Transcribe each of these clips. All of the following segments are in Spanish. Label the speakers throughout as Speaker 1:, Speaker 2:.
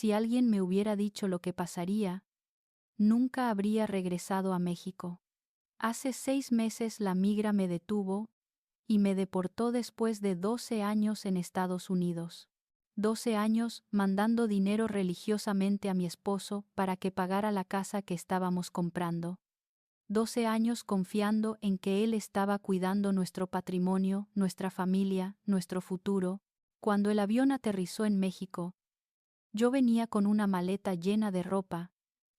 Speaker 1: Si alguien me hubiera dicho lo que pasaría, nunca habría regresado a México. Hace 6 meses la migra me detuvo y me deportó después de 12 años en Estados Unidos. 12 años mandando dinero religiosamente a mi esposo para que pagara la casa que estábamos comprando. 12 años confiando en que él estaba cuidando nuestro patrimonio, nuestra familia, nuestro futuro. Cuando el avión aterrizó en México, yo venía con una maleta llena de ropa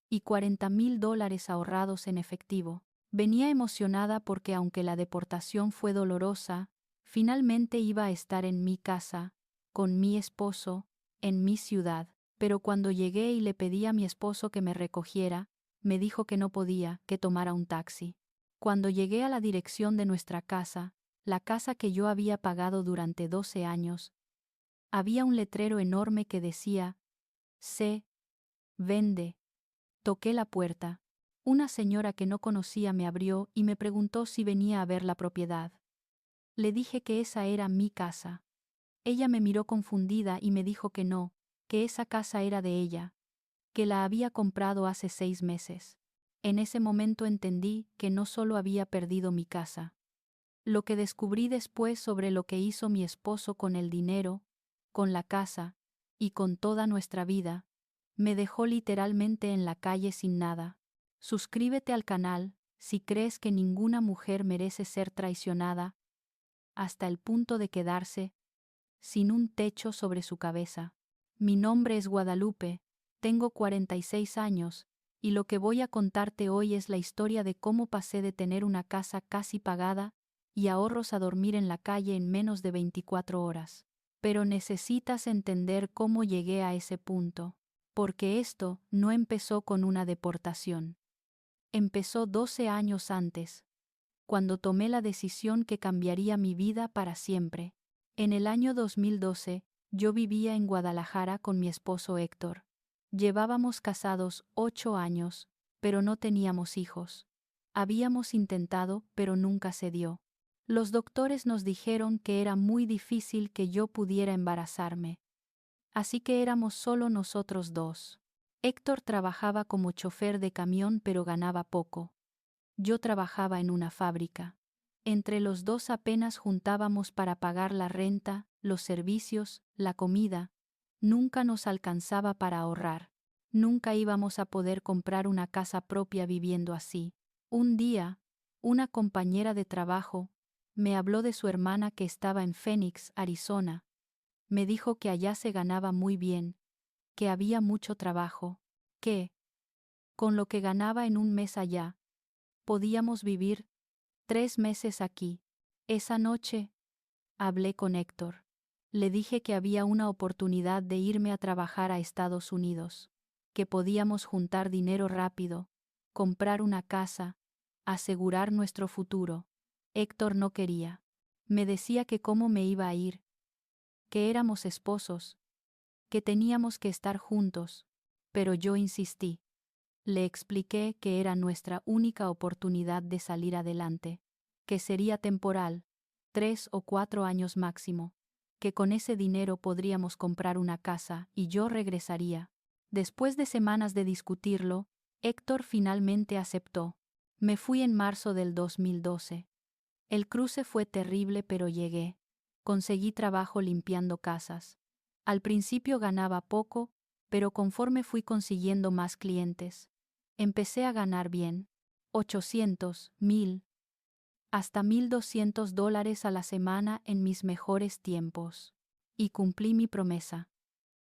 Speaker 1: y $40,000 ahorrados en efectivo. Venía emocionada porque aunque la deportación fue dolorosa, finalmente iba a estar en mi casa, con mi esposo, en mi ciudad. Pero cuando llegué y le pedí a mi esposo que me recogiera, me dijo que no podía, que tomara un taxi. Cuando llegué a la dirección de nuestra casa, la casa que yo había pagado durante 12 años, había un letrero enorme que decía: "Se vende". Toqué la puerta. Una señora que no conocía me abrió y me preguntó si venía a ver la propiedad. Le dije que esa era mi casa. Ella me miró confundida y me dijo que no, que esa casa era de ella, que la había comprado hace 6 meses. En ese momento entendí que no solo había perdido mi casa. Lo que descubrí después sobre lo que hizo mi esposo con el dinero, con la casa y con toda nuestra vida, me dejó literalmente en la calle sin nada. Suscríbete al canal si crees que ninguna mujer merece ser traicionada hasta el punto de quedarse sin un techo sobre su cabeza. Mi nombre es Guadalupe, tengo 46 años, y lo que voy a contarte hoy es la historia de cómo pasé de tener una casa casi pagada y ahorros a dormir en la calle en menos de 24 horas. Pero necesitas entender cómo llegué a ese punto, porque esto no empezó con una deportación. Empezó 12 años antes, cuando tomé la decisión que cambiaría mi vida para siempre. En el año 2012, yo vivía en Guadalajara con mi esposo Héctor. Llevábamos casados 8 años, pero no teníamos hijos. Habíamos intentado, pero nunca se dio. Los doctores nos dijeron que era muy difícil que yo pudiera embarazarme. Así que éramos solo nosotros dos. Héctor trabajaba como chofer de camión pero ganaba poco. Yo trabajaba en una fábrica. Entre los dos apenas juntábamos para pagar la renta, los servicios, la comida. Nunca nos alcanzaba para ahorrar. Nunca íbamos a poder comprar una casa propia viviendo así. Un día, una compañera de trabajo me habló de su hermana que estaba en Phoenix, Arizona. Me dijo que allá se ganaba muy bien, que había mucho trabajo, que, con lo que ganaba en un mes allá, podíamos vivir 3 meses aquí. Esa noche, hablé con Héctor. Le dije que había una oportunidad de irme a trabajar a Estados Unidos, que podíamos juntar dinero rápido, comprar una casa, asegurar nuestro futuro. Héctor no quería. Me decía que cómo me iba a ir, que éramos esposos, que teníamos que estar juntos, pero yo insistí. Le expliqué que era nuestra única oportunidad de salir adelante, que sería temporal, 3 o 4 años máximo, que con ese dinero podríamos comprar una casa y yo regresaría. Después de semanas de discutirlo, Héctor finalmente aceptó. Me fui en marzo del 2012. El cruce fue terrible pero llegué. Conseguí trabajo limpiando casas. Al principio ganaba poco, pero conforme fui consiguiendo más clientes, empecé a ganar bien, 800, 1000, hasta $1,200 a la semana en mis mejores tiempos. Y cumplí mi promesa.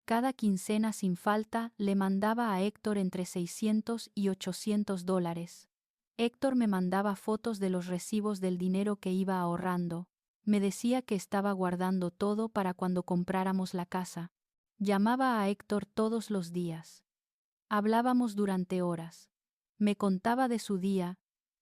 Speaker 1: Cada quincena sin falta le mandaba a Héctor entre $600 y $800. Héctor me mandaba fotos de los recibos del dinero que iba ahorrando. Me decía que estaba guardando todo para cuando compráramos la casa. Llamaba a Héctor todos los días. Hablábamos durante horas. Me contaba de su día,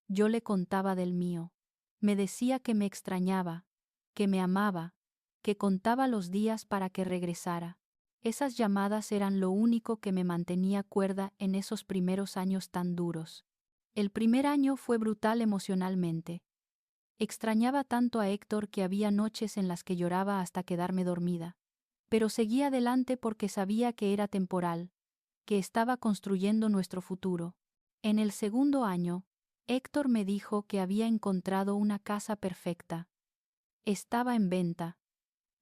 Speaker 1: yo le contaba del mío. Me decía que me extrañaba, que me amaba, que contaba los días para que regresara. Esas llamadas eran lo único que me mantenía cuerda en esos primeros años tan duros. El primer año fue brutal emocionalmente. Extrañaba tanto a Héctor que había noches en las que lloraba hasta quedarme dormida. Pero seguí adelante porque sabía que era temporal, que estaba construyendo nuestro futuro. En el segundo año, Héctor me dijo que había encontrado una casa perfecta. Estaba en venta.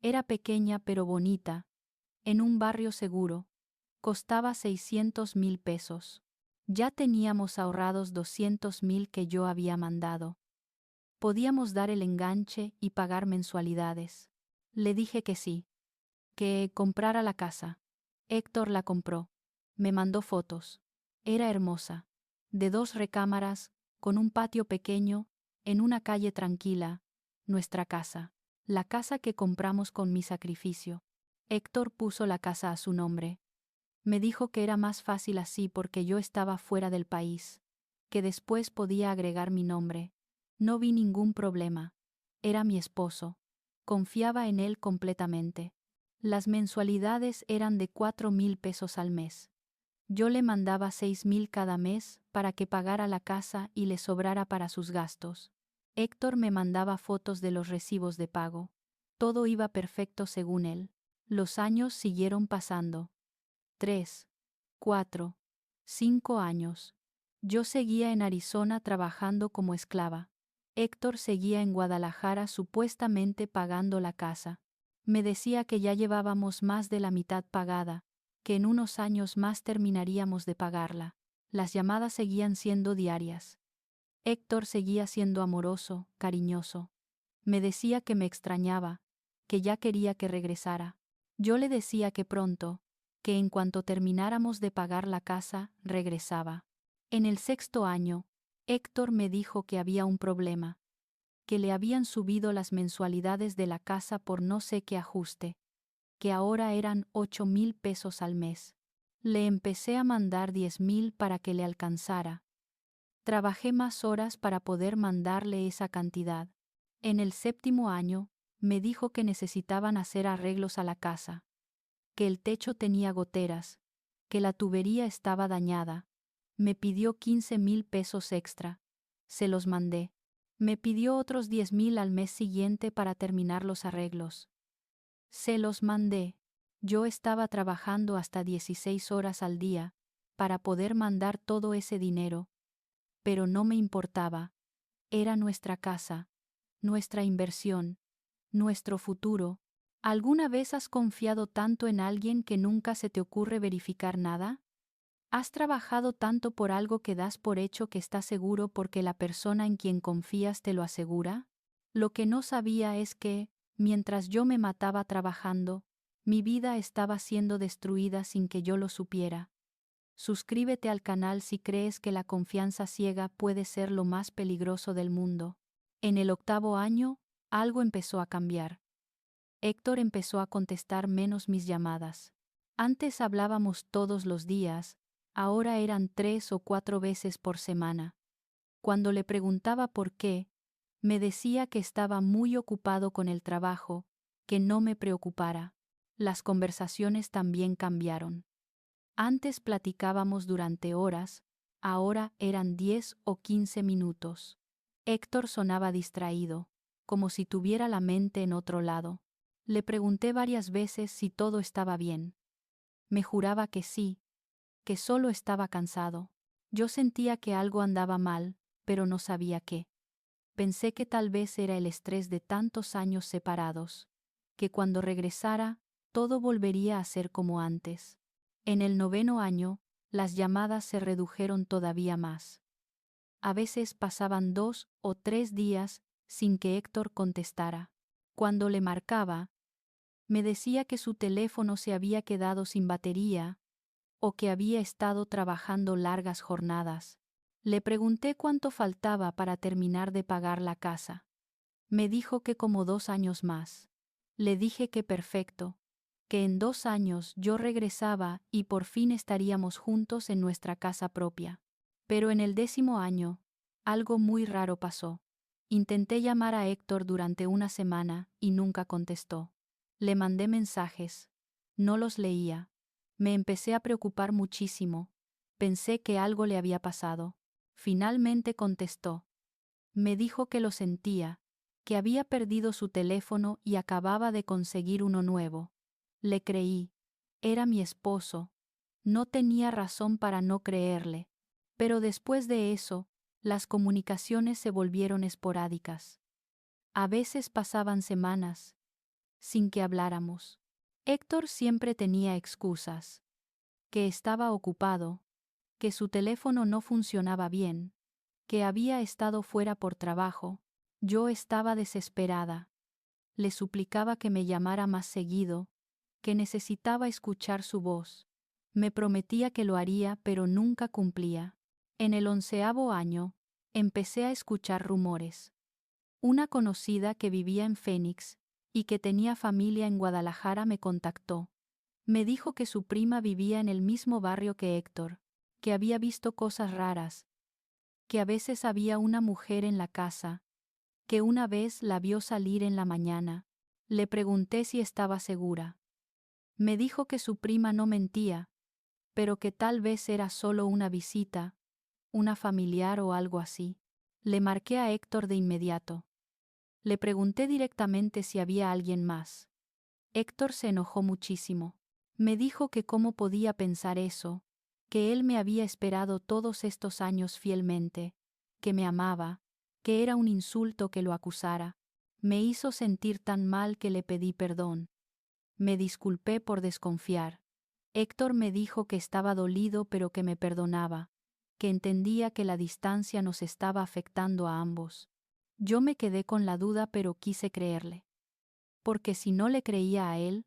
Speaker 1: Era pequeña pero bonita, en un barrio seguro. Costaba 600,000 pesos. Ya teníamos ahorrados 200,000 que yo había mandado. Podíamos dar el enganche y pagar mensualidades. Le dije que sí, que comprara la casa. Héctor la compró. Me mandó fotos. Era hermosa. De 2 recámaras, con un patio pequeño, en una calle tranquila. Nuestra casa. La casa que compramos con mi sacrificio. Héctor puso la casa a su nombre. Me dijo que era más fácil así porque yo estaba fuera del país, que después podía agregar mi nombre. No vi ningún problema. Era mi esposo. Confiaba en él completamente. Las mensualidades eran de 4,000 pesos al mes. Yo le mandaba 6,000 cada mes para que pagara la casa y le sobrara para sus gastos. Héctor me mandaba fotos de los recibos de pago. Todo iba perfecto según él. Los años siguieron pasando. 3, 4, 5 años. Yo seguía en Arizona trabajando como esclava. Héctor seguía en Guadalajara supuestamente pagando la casa. Me decía que ya llevábamos más de la mitad pagada, que en unos años más terminaríamos de pagarla. Las llamadas seguían siendo diarias. Héctor seguía siendo amoroso, cariñoso. Me decía que me extrañaba, que ya quería que regresara. Yo le decía que pronto, que en cuanto termináramos de pagar la casa, regresaba. En el 6.º año, Héctor me dijo que había un problema, que le habían subido las mensualidades de la casa por no sé qué ajuste, que ahora eran 8,000 pesos al mes. Le empecé a mandar 10,000 para que le alcanzara. Trabajé más horas para poder mandarle esa cantidad. En el 7.º año, me dijo que necesitaban hacer arreglos a la casa, que el techo tenía goteras, que la tubería estaba dañada. Me pidió 15,000 pesos extra. Se los mandé. Me pidió otros 10,000 al mes siguiente para terminar los arreglos. Se los mandé. Yo estaba trabajando hasta 16 horas al día, para poder mandar todo ese dinero. Pero no me importaba. Era nuestra casa, nuestra inversión, nuestro futuro. ¿Alguna vez has confiado tanto en alguien que nunca se te ocurre verificar nada? ¿Has trabajado tanto por algo que das por hecho que estás seguro porque la persona en quien confías te lo asegura? Lo que no sabía es que, mientras yo me mataba trabajando, mi vida estaba siendo destruida sin que yo lo supiera. Suscríbete al canal si crees que la confianza ciega puede ser lo más peligroso del mundo. En el 8.º año, algo empezó a cambiar. Héctor empezó a contestar menos mis llamadas. Antes hablábamos todos los días, ahora eran 3 o 4 veces por semana. Cuando le preguntaba por qué, me decía que estaba muy ocupado con el trabajo, que no me preocupara. Las conversaciones también cambiaron. Antes platicábamos durante horas, ahora eran 10 o 15 minutos. Héctor sonaba distraído, como si tuviera la mente en otro lado. Le pregunté varias veces si todo estaba bien. Me juraba que sí, que solo estaba cansado. Yo sentía que algo andaba mal, pero no sabía qué. Pensé que tal vez era el estrés de tantos años separados, que cuando regresara, todo volvería a ser como antes. En el 9.º año, las llamadas se redujeron todavía más. A veces pasaban 2 o 3 días sin que Héctor contestara. Cuando le marcaba, me decía que su teléfono se había quedado sin batería o que había estado trabajando largas jornadas. Le pregunté cuánto faltaba para terminar de pagar la casa. Me dijo que como 2 años más. Le dije que perfecto, que en 2 años yo regresaba y por fin estaríamos juntos en nuestra casa propia. Pero en el 10.º año, algo muy raro pasó. Intenté llamar a Héctor durante una semana y nunca contestó. Le mandé mensajes. No los leía. Me empecé a preocupar muchísimo. Pensé que algo le había pasado. Finalmente contestó. Me dijo que lo sentía, que había perdido su teléfono y acababa de conseguir uno nuevo. Le creí. Era mi esposo. No tenía razón para no creerle. Pero después de eso, las comunicaciones se volvieron esporádicas. A veces pasaban semanas sin que habláramos. Héctor siempre tenía excusas. Que estaba ocupado, que su teléfono no funcionaba bien, que había estado fuera por trabajo. Yo estaba desesperada. Le suplicaba que me llamara más seguido, que necesitaba escuchar su voz. Me prometía que lo haría, pero nunca cumplía. En el 11º año, empecé a escuchar rumores. Una conocida que vivía en Phoenix y que tenía familia en Guadalajara me contactó. Me dijo que su prima vivía en el mismo barrio que Héctor, que había visto cosas raras, que a veces había una mujer en la casa, que una vez la vio salir en la mañana. Le pregunté si estaba segura. Me dijo que su prima no mentía, pero que tal vez era solo una visita, una familiar o algo así. Le marqué a Héctor de inmediato. Le pregunté directamente si había alguien más. Héctor se enojó muchísimo. Me dijo que cómo podía pensar eso, que él me había esperado todos estos años fielmente, que me amaba, que era un insulto que lo acusara. Me hizo sentir tan mal que le pedí perdón. Me disculpé por desconfiar. Héctor me dijo que estaba dolido pero que me perdonaba, que entendía que la distancia nos estaba afectando a ambos. Yo me quedé con la duda pero quise creerle. Porque si no le creía a él,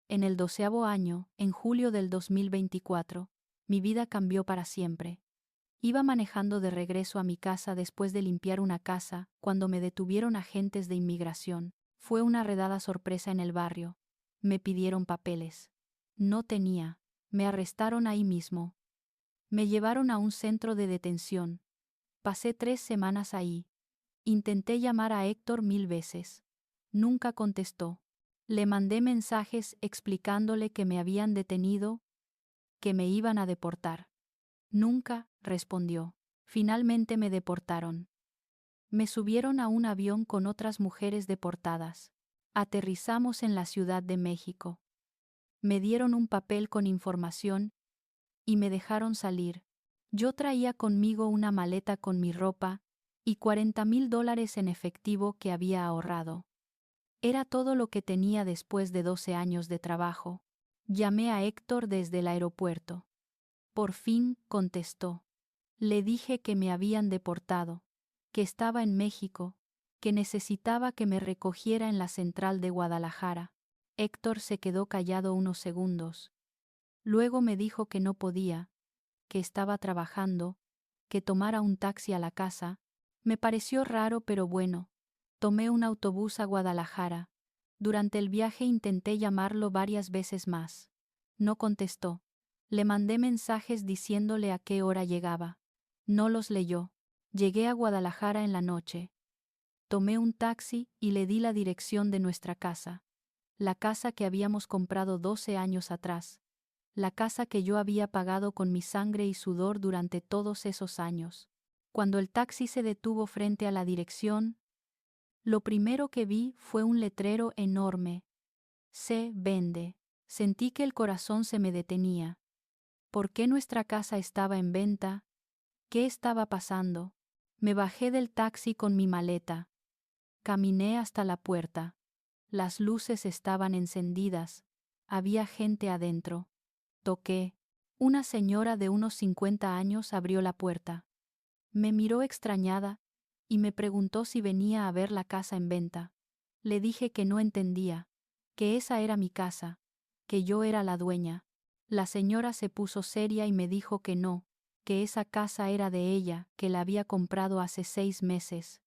Speaker 1: en el 12º año, en julio del 2024, mi vida cambió para siempre. Iba manejando de regreso a mi casa después de limpiar una casa, cuando me detuvieron agentes de inmigración. Fue una redada sorpresa en el barrio. Me pidieron papeles. No tenía. Me arrestaron ahí mismo. Me llevaron a un centro de detención. Pasé 3 semanas ahí. Intenté llamar a Héctor 1000 veces. Nunca contestó. Le mandé mensajes explicándole que me habían detenido, que me iban a deportar. Nunca respondió. Finalmente me deportaron. Me subieron a un avión con otras mujeres deportadas. Aterrizamos en la Ciudad de México. Me dieron un papel con información y me dejaron salir. Yo traía conmigo una maleta con mi ropa y $40,000 en efectivo que había ahorrado. Era todo lo que tenía después de 12 años de trabajo. Llamé a Héctor desde el aeropuerto. Por fin contestó. Le dije que me habían deportado, que estaba en México, que necesitaba que me recogiera en la central de Guadalajara. Héctor se quedó callado unos segundos. Luego me dijo que no podía, que estaba trabajando, que tomara un taxi a la casa. Me pareció raro pero bueno. Tomé un autobús a Guadalajara. Durante el viaje intenté llamarlo varias veces más. No contestó. Le mandé mensajes diciéndole a qué hora llegaba. No los leyó. Llegué a Guadalajara en la noche. Tomé un taxi y le di la dirección de nuestra casa. La casa que habíamos comprado 12 años atrás. La casa que yo había pagado con mi sangre y sudor durante todos esos años. Cuando el taxi se detuvo frente a la dirección, lo primero que vi fue un letrero enorme. Se vende. Sentí que el corazón se me detenía. ¿Por qué nuestra casa estaba en venta? ¿Qué estaba pasando? Me bajé del taxi con mi maleta. Caminé hasta la puerta. Las luces estaban encendidas. Había gente adentro. Toqué. Una señora de unos 50 años abrió la puerta. Me miró extrañada y me preguntó si venía a ver la casa en venta. Le dije que no entendía, que esa era mi casa, que yo era la dueña. La señora se puso seria y me dijo que no, que esa casa era de ella, que la había comprado hace 6 meses,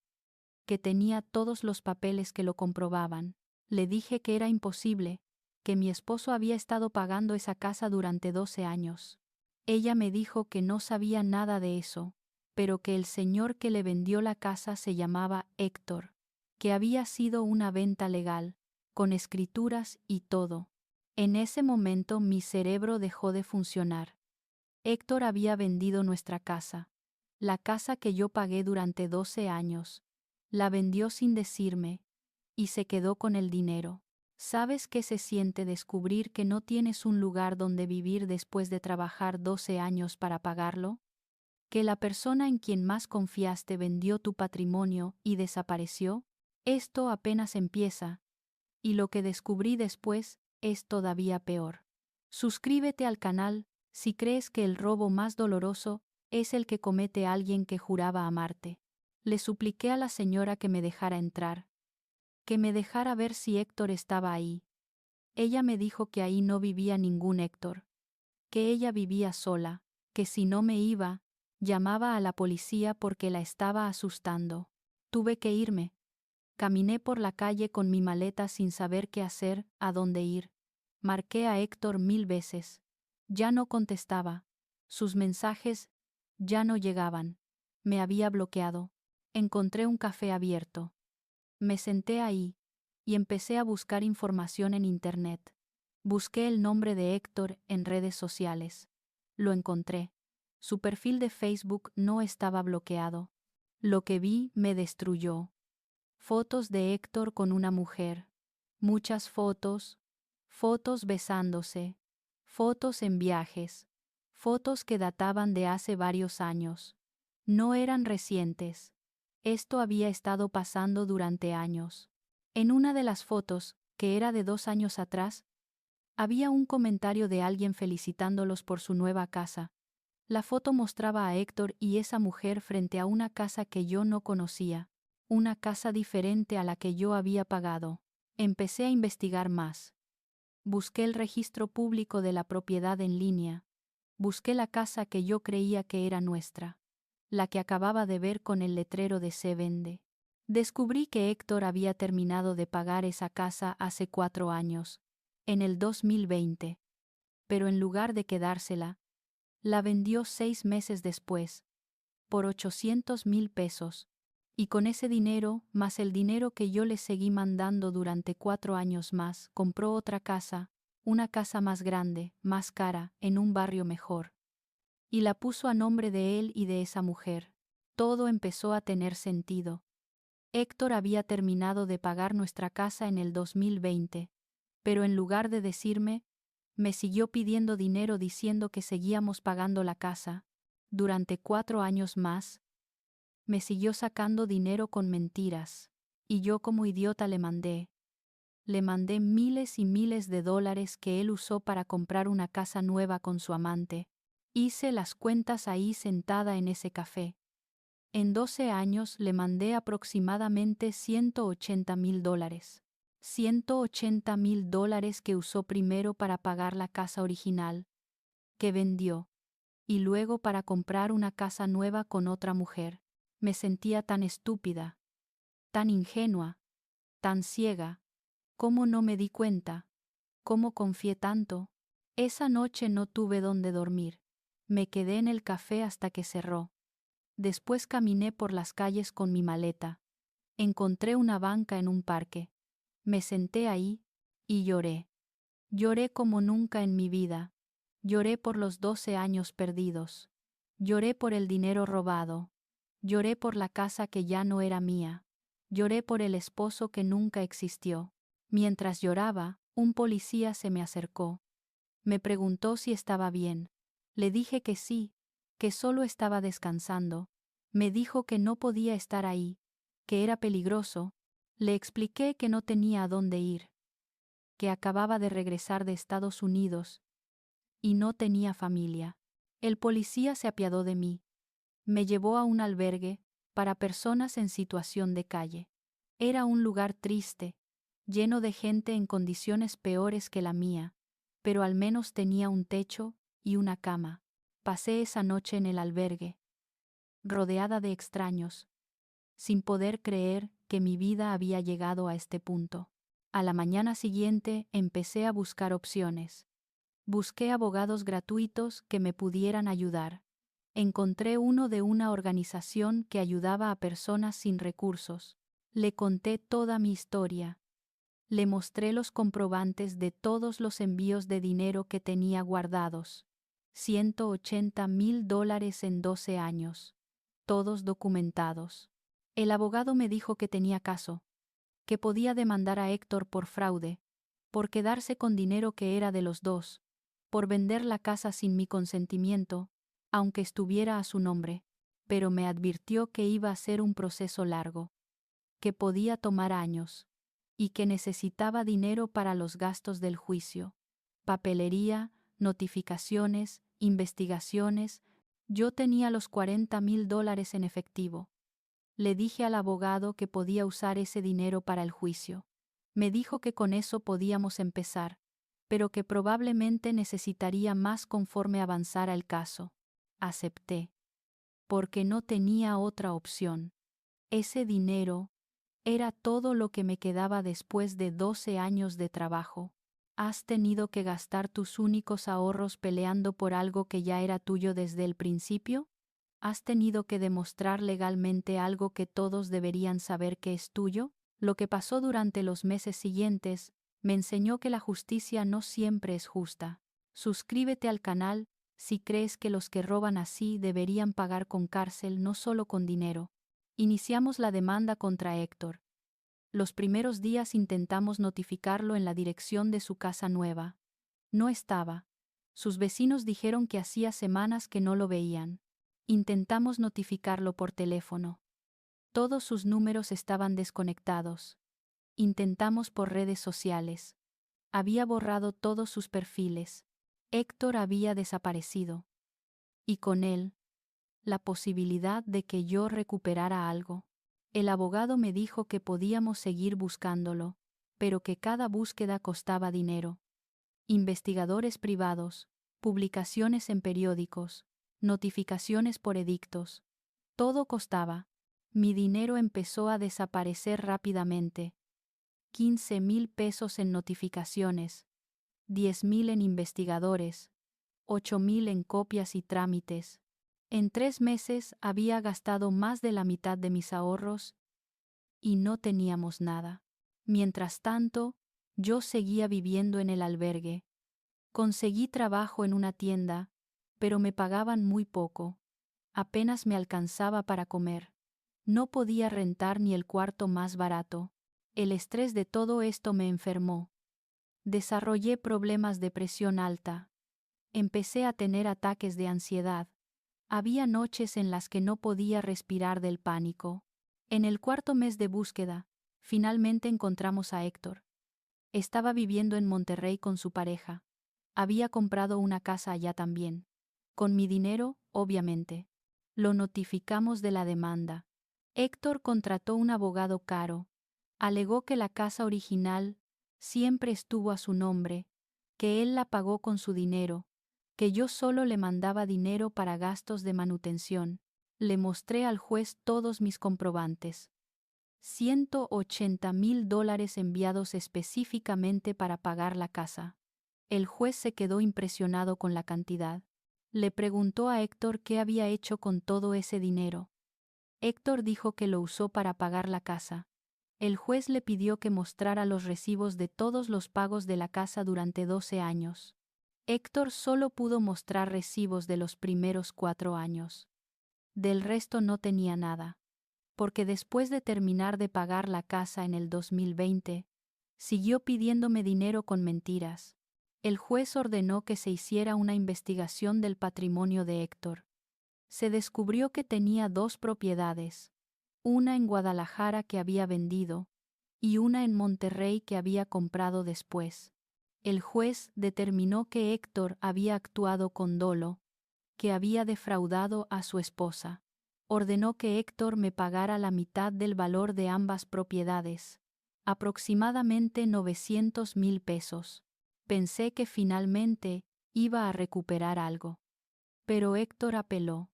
Speaker 1: que tenía todos los papeles que lo comprobaban. Le dije que era imposible, que mi esposo había estado pagando esa casa durante 12 años. Ella me dijo que no sabía nada de eso, pero que el señor que le vendió la casa se llamaba Héctor, que había sido una venta legal, con escrituras y todo. En ese momento mi cerebro dejó de funcionar. Héctor había vendido nuestra casa, la casa que yo pagué durante 12 años. La vendió sin decirme, y se quedó con el dinero. ¿Sabes qué se siente descubrir que no tienes un lugar donde vivir después de trabajar 12 años para pagarlo? ¿Que la persona en quien más confiaste vendió tu patrimonio y desapareció? Esto apenas empieza, y lo que descubrí después es todavía peor. Suscríbete al canal si crees que el robo más doloroso es el que comete alguien que juraba amarte. Le supliqué a la señora que me dejara entrar, que me dejara ver si Héctor estaba ahí. Ella me dijo que ahí no vivía ningún Héctor, que ella vivía sola, que si no me iba, llamaba a la policía porque la estaba asustando. Tuve que irme. Caminé por la calle con mi maleta sin saber qué hacer, a dónde ir. Marqué a Héctor 1000 veces. Ya no contestaba. Sus mensajes ya no llegaban. Me había bloqueado. Encontré un café abierto. Me senté ahí y empecé a buscar información en internet. Busqué el nombre de Héctor en redes sociales. Lo encontré. Su perfil de Facebook no estaba bloqueado. Lo que vi me destruyó. Fotos de Héctor con una mujer. Muchas fotos. Fotos besándose. Fotos en viajes. Fotos que databan de hace varios años. No eran recientes. Esto había estado pasando durante años. En una de las fotos, que era de 2 años atrás, había un comentario de alguien felicitándolos por su nueva casa. La foto mostraba a Héctor y esa mujer frente a una casa que yo no conocía, una casa diferente a la que yo había pagado. Empecé a investigar más. Busqué el registro público de la propiedad en línea. Busqué la casa que yo creía que era nuestra, la que acababa de ver con el letrero de se vende. Descubrí que Héctor había terminado de pagar esa casa hace 4 años, en el 2020. Pero en lugar de quedársela, la vendió 6 meses después, por 800,000 pesos, y con ese dinero, más el dinero que yo le seguí mandando durante 4 años más, compró otra casa, una casa más grande, más cara, en un barrio mejor. Y la puso a nombre de él y de esa mujer. Todo empezó a tener sentido. Héctor había terminado de pagar nuestra casa en el 2020, pero en lugar de decirme, me siguió pidiendo dinero diciendo que seguíamos pagando la casa. Durante 4 años más, me siguió sacando dinero con mentiras, y yo como idiota le mandé miles y miles de dólares que él usó para comprar una casa nueva con su amante. Hice las cuentas ahí sentada en ese café. En 12 años le mandé aproximadamente $180,000. $180,000 que usó primero para pagar la casa original, que vendió, y luego para comprar una casa nueva con otra mujer. Me sentía tan estúpida, tan ingenua, tan ciega. ¿Cómo no me di cuenta? ¿Cómo confié tanto? Esa noche no tuve dónde dormir. Me quedé en el café hasta que cerró. Después caminé por las calles con mi maleta. Encontré una banca en un parque. Me senté ahí y lloré. Lloré como nunca en mi vida. Lloré por los 12 años perdidos. Lloré por el dinero robado. Lloré por la casa que ya no era mía. Lloré por el esposo que nunca existió. Mientras lloraba, un policía se me acercó. Me preguntó si estaba bien. Le dije que sí, que solo estaba descansando. Me dijo que no podía estar ahí, que era peligroso. Le expliqué que no tenía a dónde ir, que acababa de regresar de Estados Unidos y no tenía familia. El policía se apiadó de mí. Me llevó a un albergue para personas en situación de calle. Era un lugar triste, lleno de gente en condiciones peores que la mía, pero al menos tenía un techo y una cama. Pasé esa noche en el albergue, rodeada de extraños, sin poder creer que mi vida había llegado a este punto. A la mañana siguiente empecé a buscar opciones. Busqué abogados gratuitos que me pudieran ayudar. Encontré uno de una organización que ayudaba a personas sin recursos. Le conté toda mi historia. Le mostré los comprobantes de todos los envíos de dinero que tenía guardados. $180,000 en 12 años. Todos documentados. El abogado me dijo que tenía caso, que podía demandar a Héctor por fraude, por quedarse con dinero que era de los dos, por vender la casa sin mi consentimiento, aunque estuviera a su nombre, pero me advirtió que iba a ser un proceso largo, que podía tomar años, y que necesitaba dinero para los gastos del juicio, papelería, notificaciones, investigaciones. Yo tenía los $40,000 en efectivo. Le dije al abogado que podía usar ese dinero para el juicio. Me dijo que con eso podíamos empezar, pero que probablemente necesitaría más conforme avanzara el caso. Acepté, porque no tenía otra opción. Ese dinero era todo lo que me quedaba después de 12 años de trabajo. ¿Has tenido que gastar tus únicos ahorros peleando por algo que ya era tuyo desde el principio? ¿Has tenido que demostrar legalmente algo que todos deberían saber que es tuyo? Lo que pasó durante los meses siguientes me enseñó que la justicia no siempre es justa. Suscríbete al canal si crees que los que roban así deberían pagar con cárcel, no solo con dinero. Iniciamos la demanda contra Héctor. Los primeros días intentamos notificarlo en la dirección de su casa nueva. No estaba. Sus vecinos dijeron que hacía semanas que no lo veían. Intentamos notificarlo por teléfono. Todos sus números estaban desconectados. Intentamos por redes sociales. Había borrado todos sus perfiles. Héctor había desaparecido. Y con él, la posibilidad de que yo recuperara algo. El abogado me dijo que podíamos seguir buscándolo, pero que cada búsqueda costaba dinero. Investigadores privados, publicaciones en periódicos, notificaciones por edictos. Todo costaba. Mi dinero empezó a desaparecer rápidamente. 15,000 pesos en notificaciones, 10,000 en investigadores, 8,000 en copias y trámites. En 3 meses había gastado más de la mitad de mis ahorros y no teníamos nada. Mientras tanto, yo seguía viviendo en el albergue. Conseguí trabajo en una tienda, pero me pagaban muy poco. Apenas me alcanzaba para comer. No podía rentar ni el cuarto más barato. El estrés de todo esto me enfermó. Desarrollé problemas de presión alta. Empecé a tener ataques de ansiedad. Había noches en las que no podía respirar del pánico. En el 4.º mes de búsqueda, finalmente encontramos a Héctor. Estaba viviendo en Monterrey con su pareja. Había comprado una casa allá también. Con mi dinero, obviamente. Lo notificamos de la demanda. Héctor contrató un abogado caro. Alegó que la casa original siempre estuvo a su nombre, que él la pagó con su dinero, que yo solo le mandaba dinero para gastos de manutención. Le mostré al juez todos mis comprobantes. $180,000 enviados específicamente para pagar la casa. El juez se quedó impresionado con la cantidad. Le preguntó a Héctor qué había hecho con todo ese dinero. Héctor dijo que lo usó para pagar la casa. El juez le pidió que mostrara los recibos de todos los pagos de la casa durante 12 años. Héctor solo pudo mostrar recibos de los primeros 4 años. Del resto no tenía nada, porque después de terminar de pagar la casa en el 2020, siguió pidiéndome dinero con mentiras. El juez ordenó que se hiciera una investigación del patrimonio de Héctor. Se descubrió que tenía 2 propiedades, una en Guadalajara que había vendido, y una en Monterrey que había comprado después. El juez determinó que Héctor había actuado con dolo, que había defraudado a su esposa. Ordenó que Héctor me pagara la mitad del valor de ambas propiedades, aproximadamente 900,000 pesos. Pensé que finalmente iba a recuperar algo. Pero Héctor apeló.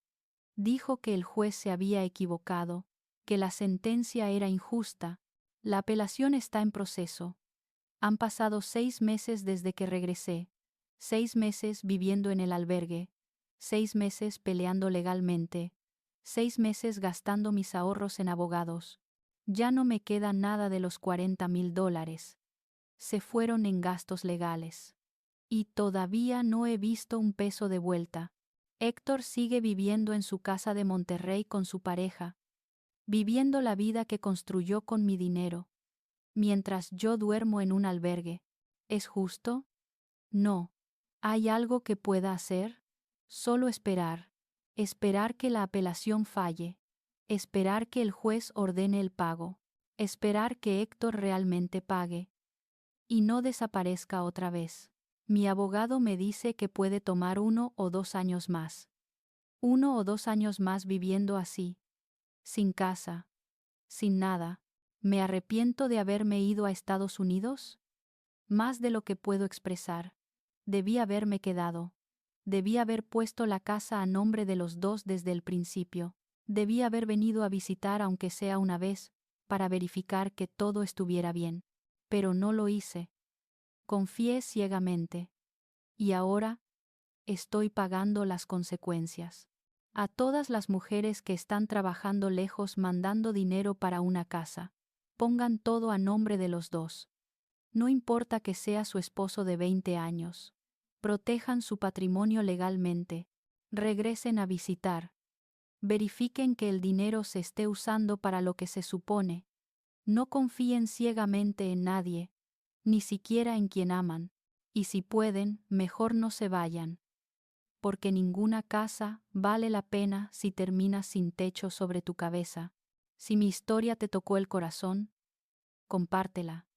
Speaker 1: Dijo que el juez se había equivocado, que la sentencia era injusta. La apelación está en proceso. Han pasado 6 meses desde que regresé, 6 meses viviendo en el albergue, 6 meses peleando legalmente, 6 meses gastando mis ahorros en abogados. Ya no me queda nada de los $40,000. Se fueron en gastos legales. Y todavía no he visto un peso de vuelta. Héctor sigue viviendo en su casa de Monterrey con su pareja, viviendo la vida que construyó con mi dinero, mientras yo duermo en un albergue. ¿Es justo? No. ¿Hay algo que pueda hacer? Solo esperar. Esperar que la apelación falle. Esperar que el juez ordene el pago. Esperar que Héctor realmente pague. Y no desaparezca otra vez. Mi abogado me dice que puede tomar 1 o 2 años más. 1 o 2 años más viviendo así. Sin casa. Sin nada. ¿Me arrepiento de haberme ido a Estados Unidos? Más de lo que puedo expresar. Debí haberme quedado. Debí haber puesto la casa a nombre de los dos desde el principio. Debí haber venido a visitar aunque sea una vez, para verificar que todo estuviera bien. Pero no lo hice. Confié ciegamente. Y ahora, estoy pagando las consecuencias. A todas las mujeres que están trabajando lejos mandando dinero para una casa, pongan todo a nombre de los dos. No importa que sea su esposo de 20 años. Protejan su patrimonio legalmente. Regresen a visitar. Verifiquen que el dinero se esté usando para lo que se supone. No confíen ciegamente en nadie, ni siquiera en quien aman. Y si pueden, mejor no se vayan. Porque ninguna casa vale la pena si terminas sin techo sobre tu cabeza. Si mi historia te tocó el corazón, compártela.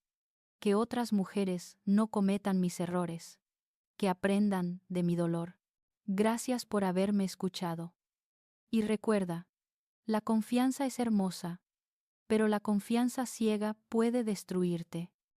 Speaker 1: Que otras mujeres no cometan mis errores. Que aprendan de mi dolor. Gracias por haberme escuchado. Y recuerda, la confianza es hermosa, pero la confianza ciega puede destruirte.